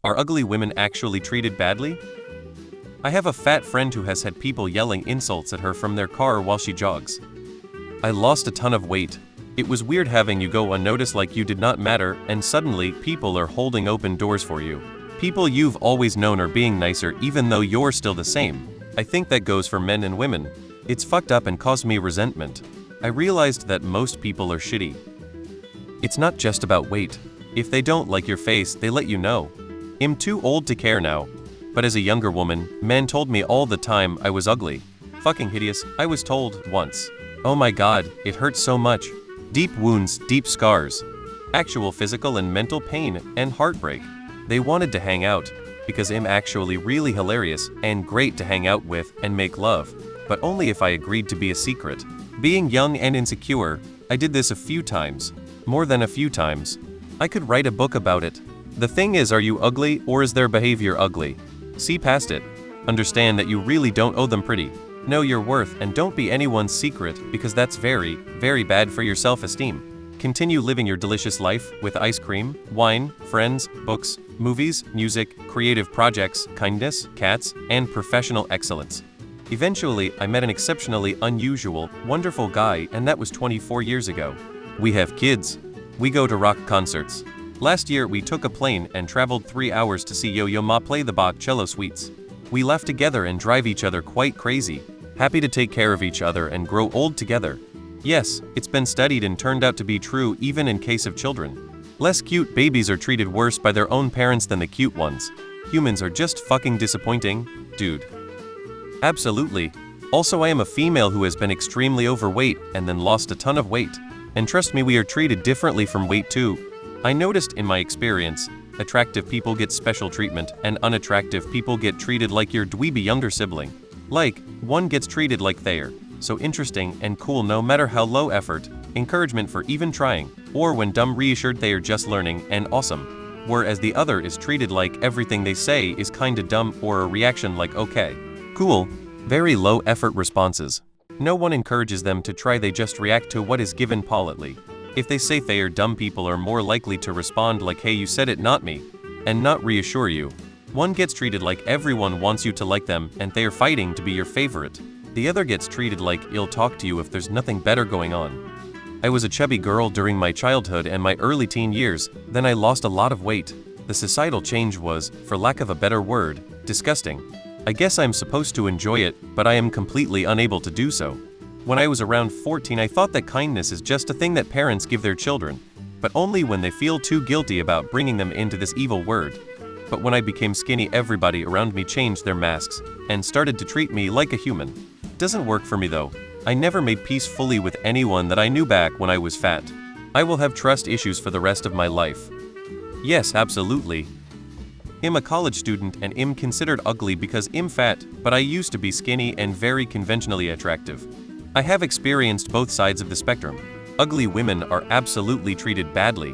Are ugly women actually treated badly? I have a fat friend who has had people yelling insults at her from their car while she jogs. I lost a ton of weight. It was weird having you go unnoticed like you did not matter, and suddenly people are holding open doors for you. People you've always known are being nicer even though you're still the same. I think that goes for men and women. It's fucked up and caused me resentment. I realized that most people are shitty. It's not just about weight. If they don't like your face, they let you know. I'm too old to care now. But as a younger woman, men told me all the time I was ugly. Fucking hideous, I was told once. Oh my god, it hurts so much. Deep wounds, deep scars. Actual physical and mental pain and heartbreak. They wanted to hang out, because I'm actually really hilarious and great to hang out with and make love, but only if I agreed to be a secret. Being young and insecure, I did this a few times. More than a few times. I could write a book about it. The thing is, are you ugly or is their behavior ugly? See past it. Understand that you really don't owe them pretty. Know your worth and don't be anyone's secret because that's very, very bad for your self-esteem. Continue living your delicious life with ice cream, wine, friends, books, movies, music, creative projects, kindness, cats, and professional excellence. Eventually, I met an exceptionally unusual, wonderful guy, and that was 24 years ago. We have kids. We go to rock concerts. Last year, we took a plane and traveled 3 hours to see Yo-Yo Ma play the Bach cello suites. We laugh together and drive each other quite crazy, happy to take care of each other and grow old together. Yes, it's been studied and turned out to be true even in case of children. Less cute babies are treated worse by their own parents than the cute ones. Humans are just fucking disappointing, dude. Absolutely. Also, I am a female who has been extremely overweight and then lost a ton of weight. And trust me, we are treated differently from weight too. I noticed in my experience, attractive people get special treatment and unattractive people get treated like your dweeby younger sibling. Like, one gets treated like they're so interesting and cool no matter how low effort, encouragement for even trying, or when dumb reassured they are just learning and awesome. Whereas the other is treated like everything they say is kinda dumb or a reaction like okay, cool, very low effort responses. No one encourages them to try, they just react to what is given politely. If they say they are dumb, people are more likely to respond like hey you said it not me, and not reassure you. One gets treated like everyone wants you to like them and they are fighting to be your favorite. The other gets treated like he'll talk to you if there's nothing better going on. I was a chubby girl during my childhood and my early teen years, then I lost a lot of weight. The societal change was, for lack of a better word, disgusting. I guess I'm supposed to enjoy it, but I am completely unable to do so. When I was around 14, I thought that kindness is just a thing that parents give their children, but only when they feel too guilty about bringing them into this evil word. But when I became skinny, everybody around me changed their masks and started to treat me like a human. Doesn't work for me though. I never made peace fully with anyone that I knew back when I was fat. I will have trust issues for the rest of my life. Yes, absolutely. I'm a college student and I'm considered ugly because I'm fat, but I used to be skinny and very conventionally attractive. I have experienced both sides of the spectrum. Ugly women are absolutely treated badly.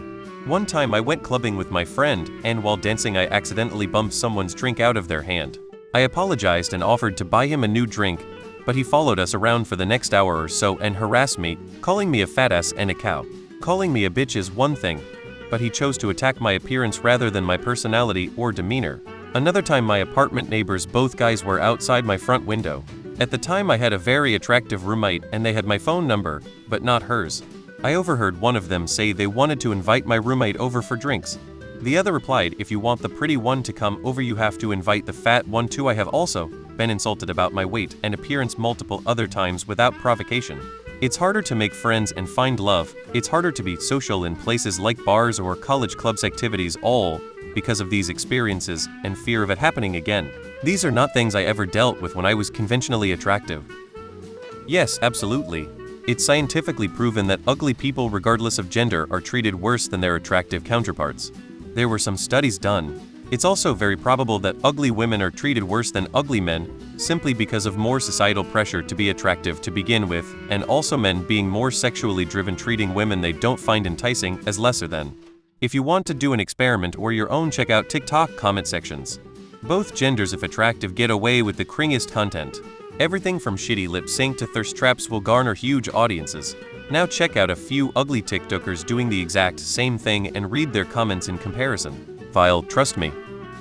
One time I went clubbing with my friend, and while dancing I accidentally bumped someone's drink out of their hand. I apologized and offered to buy him a new drink, but he followed us around for the next hour or so and harassed me, calling me a fat ass and a cow. Calling me a bitch is one thing, but he chose to attack my appearance rather than my personality or demeanor. Another time my apartment neighbors, both guys, were outside my front window. At the time I had a very attractive roommate and they had my phone number, but not hers. I overheard one of them say they wanted to invite my roommate over for drinks. The other replied, if you want the pretty one to come over you have to invite the fat one too. I have also been insulted about my weight and appearance multiple other times without provocation. It's harder to make friends and find love. It's harder to be social in places like bars or college clubs activities, all because of these experiences and fear of it happening again. These are not things I ever dealt with when I was conventionally attractive. Yes, absolutely. It's scientifically proven that ugly people, regardless of gender, are treated worse than their attractive counterparts. There were some studies done. It's also very probable that ugly women are treated worse than ugly men, simply because of more societal pressure to be attractive to begin with, and also men being more sexually driven, treating women they don't find enticing as lesser than. If you want to do an experiment or your own, check out TikTok comment sections. Both genders, if attractive, get away with the cringiest content. Everything from shitty lip sync to thirst traps will garner huge audiences. Now check out a few ugly TikTokers doing the exact same thing and read their comments in comparison. Trust me.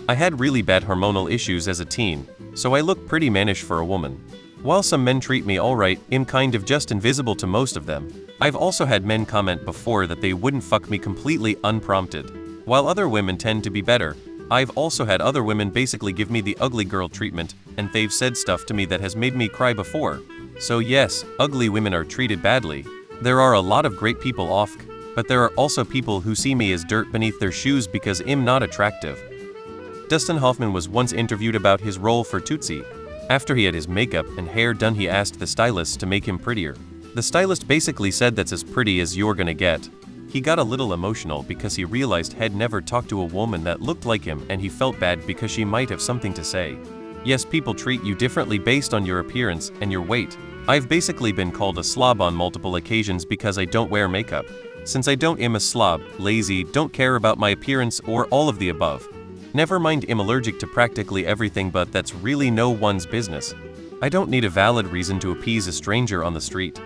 I had really bad hormonal issues as a teen, so I look pretty mannish for a woman. While some men treat me alright, I'm kind of just invisible to most of them. I've also had men comment before that they wouldn't fuck me completely unprompted. While other women tend to be better, I've also had other women basically give me the ugly girl treatment, and they've said stuff to me that has made me cry before. So yes, ugly women are treated badly. There are a lot of great people off, but there are also people who see me as dirt beneath their shoes because I'm not attractive. Dustin Hoffman was once interviewed about his role for Tootsie. After he had his makeup and hair done, he asked the stylist to make him prettier. The stylist basically said that's as pretty as you're gonna get. He got a little emotional because he realized he'd never talked to a woman that looked like him, and he felt bad because she might have something to say. Yes, people treat you differently based on your appearance and your weight. I've basically been called a slob on multiple occasions because I don't wear makeup. Since I don't, I'm a slob, lazy, don't care about my appearance, or all of the above. Never mind, I'm allergic to practically everything, but that's really no one's business. I don't need a valid reason to appease a stranger on the street.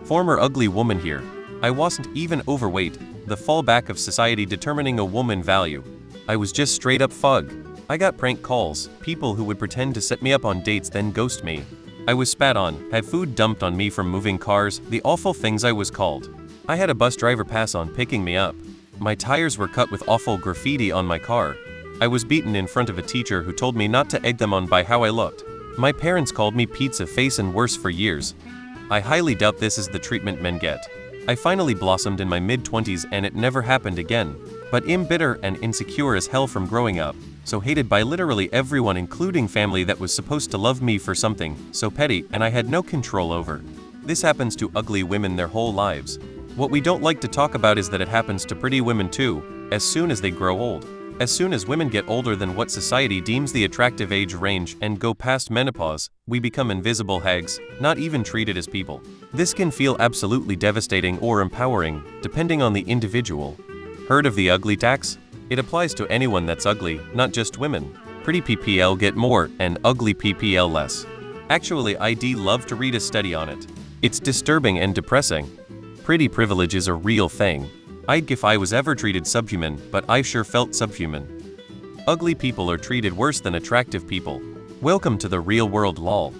Former ugly woman here. I wasn't even overweight, the fallback of society determining a woman value. I was just straight up fug. I got prank calls, people who would pretend to set me up on dates then ghost me. I was spat on, had food dumped on me from moving cars, the awful things I was called. I had a bus driver pass on picking me up. My tires were cut with awful graffiti on my car. I was beaten in front of a teacher who told me not to egg them on by how I looked. My parents called me pizza face and worse for years. I highly doubt this is the treatment men get. I finally blossomed in my mid-20s and it never happened again. But I'm bitter and insecure as hell from growing up, so hated by literally everyone, including family that was supposed to love me for something so petty and I had no control over. This happens to ugly women their whole lives. What we don't like to talk about is that it happens to pretty women too, as soon as they grow old. As soon as women get older than what society deems the attractive age range and go past menopause, we become invisible hags, not even treated as people. This can feel absolutely devastating or empowering, depending on the individual. Heard of the ugly tax? It applies to anyone that's ugly, not just women. Pretty PPL get more, and ugly PPL less. Actually, I'd love to read a study on it. It's disturbing and depressing. Pretty privilege is a real thing. I'd if I was ever treated subhuman, but I've sure felt subhuman. Ugly people are treated worse than attractive people. Welcome to the real world, lol.